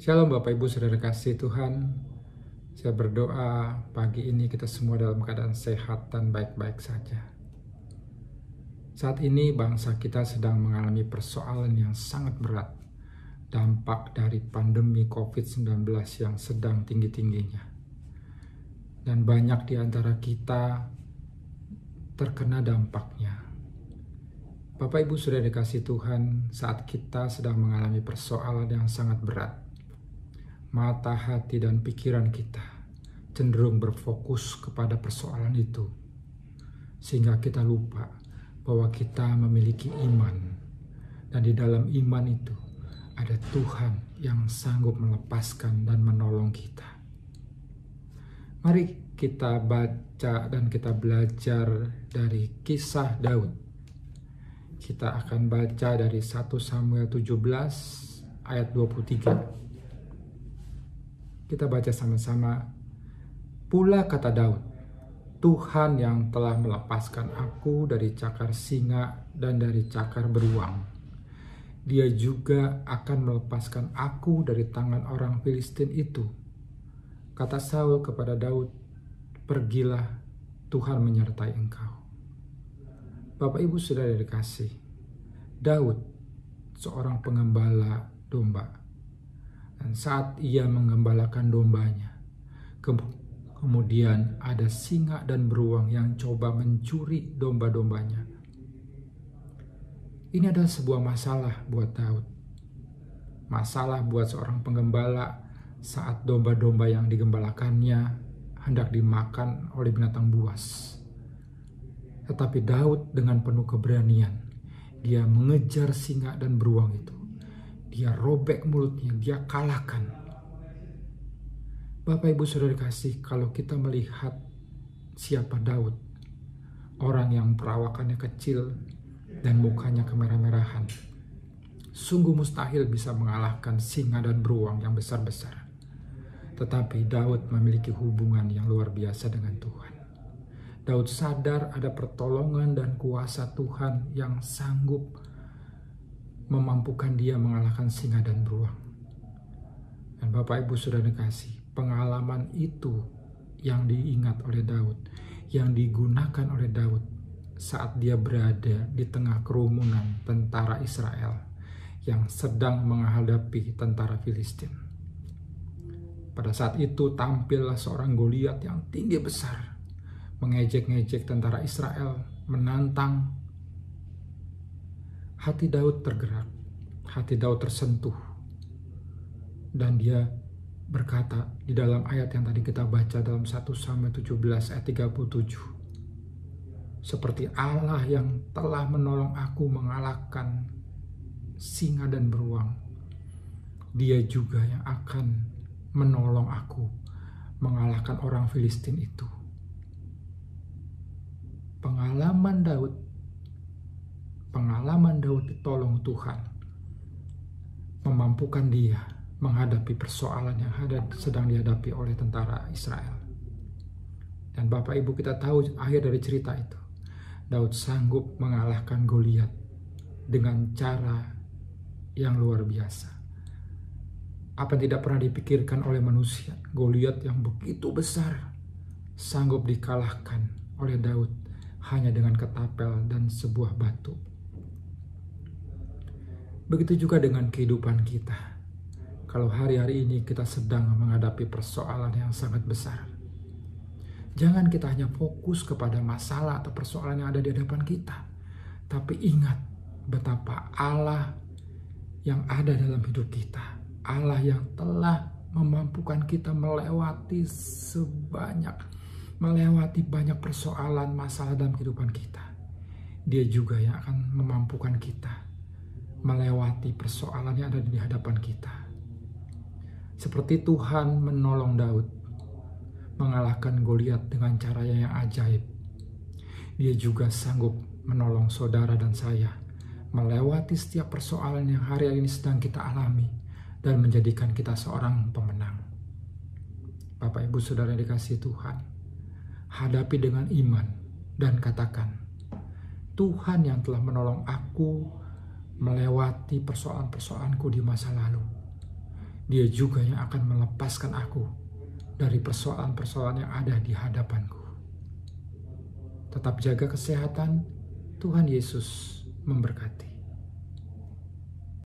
Shalom Bapak Ibu Saudara kasih Tuhan. Saya berdoa pagi ini kita semua dalam keadaan sehat dan baik-baik saja. Saat ini bangsa kita sedang mengalami persoalan yang sangat berat. Dampak dari pandemi COVID-19 yang sedang tinggi-tingginya. Dan banyak di antara kita terkena dampaknya. Bapak Ibu Saudara dikasih Tuhan, saat kita sedang mengalami persoalan yang sangat berat, mata, hati, dan pikiran kita cenderung berfokus kepada persoalan itu, sehingga kita lupa bahwa kita memiliki iman, dan di dalam iman itu ada Tuhan yang sanggup melepaskan dan menolong kita. Mari kita baca dan kita belajar dari kisah Daud. Kita akan baca dari 1 Samuel 17 ayat 23. Kita baca sama-sama. Pula kata Daud, Tuhan yang telah melepaskan aku dari cakar singa dan dari cakar beruang. Dia juga akan melepaskan aku dari tangan orang Filistin itu. Kata Saul kepada Daud, pergilah, Tuhan menyertai engkau. Bapak Ibu Saudara dikasih, Daud seorang pengembala domba. Dan saat ia menggembalakan dombanya, kemudian ada singa dan beruang yang coba mencuri domba-dombanya. Ini adalah sebuah masalah buat Daud. Masalah buat seorang penggembala saat domba-domba yang digembalakannya hendak dimakan oleh binatang buas. Tetapi Daud dengan penuh keberanian, dia mengejar singa dan beruang itu. Dia robek mulutnya, dia kalahkan. Bapak Ibu Saudara kasih, kalau kita melihat siapa Daud, orang yang perawakannya kecil dan mukanya kemerah-merahan, sungguh mustahil bisa mengalahkan singa dan beruang yang besar-besar. Tetapi Daud memiliki hubungan yang luar biasa dengan Tuhan. Daud sadar ada pertolongan dan kuasa Tuhan yang sanggup memampukan dia mengalahkan singa dan beruang. Dan Bapak Ibu Saudara dikasih, pengalaman itu yang diingat oleh Daud, yang digunakan oleh Daud saat dia berada di tengah kerumunan tentara Israel yang sedang menghadapi tentara Filistin. Pada saat itu tampillah seorang Goliat yang tinggi besar, mengejek-ngejek tentara Israel, menantang. Hati Daud tergerak, hati Daud tersentuh. Dan dia berkata di dalam ayat yang tadi kita baca dalam 1 Samuel 17 ayat 37. Seperti Allah yang telah menolong aku mengalahkan singa dan beruang, Dia juga yang akan menolong aku mengalahkan orang Filistin itu. Pengalaman Daud ditolong Tuhan memampukan dia menghadapi persoalan yang sedang dihadapi oleh tentara Israel. Dan Bapak Ibu, kita tahu akhir dari cerita itu. Daud sanggup mengalahkan Goliat dengan cara yang luar biasa. Apa yang tidak pernah dipikirkan oleh manusia, Goliat yang begitu besar sanggup dikalahkan oleh Daud hanya dengan ketapel dan sebuah batu. Begitu juga dengan kehidupan kita. Kalau hari-hari ini kita sedang menghadapi persoalan yang sangat besar, jangan kita hanya fokus kepada masalah atau persoalan yang ada di hadapan kita, tapi ingat betapa Allah yang ada dalam hidup kita, Allah yang telah memampukan kita melewati banyak persoalan, masalah dalam kehidupan kita. Dia juga yang akan memampukan kita melewati persoalan yang ada di hadapan kita. Seperti Tuhan menolong Daud mengalahkan Goliat dengan caranya yang ajaib, Dia juga sanggup menolong saudara dan saya melewati setiap persoalan yang hari ini sedang kita alami dan menjadikan kita seorang pemenang. Bapak Ibu Saudara dikasih Tuhan, hadapi dengan iman dan katakan, Tuhan yang telah menolong aku melewati persoalan-persoalanku di masa lalu. Dia juga yang akan melepaskan aku dari persoalan-persoalan yang ada di hadapanku. Tetap jaga kesehatan. Tuhan Yesus memberkati.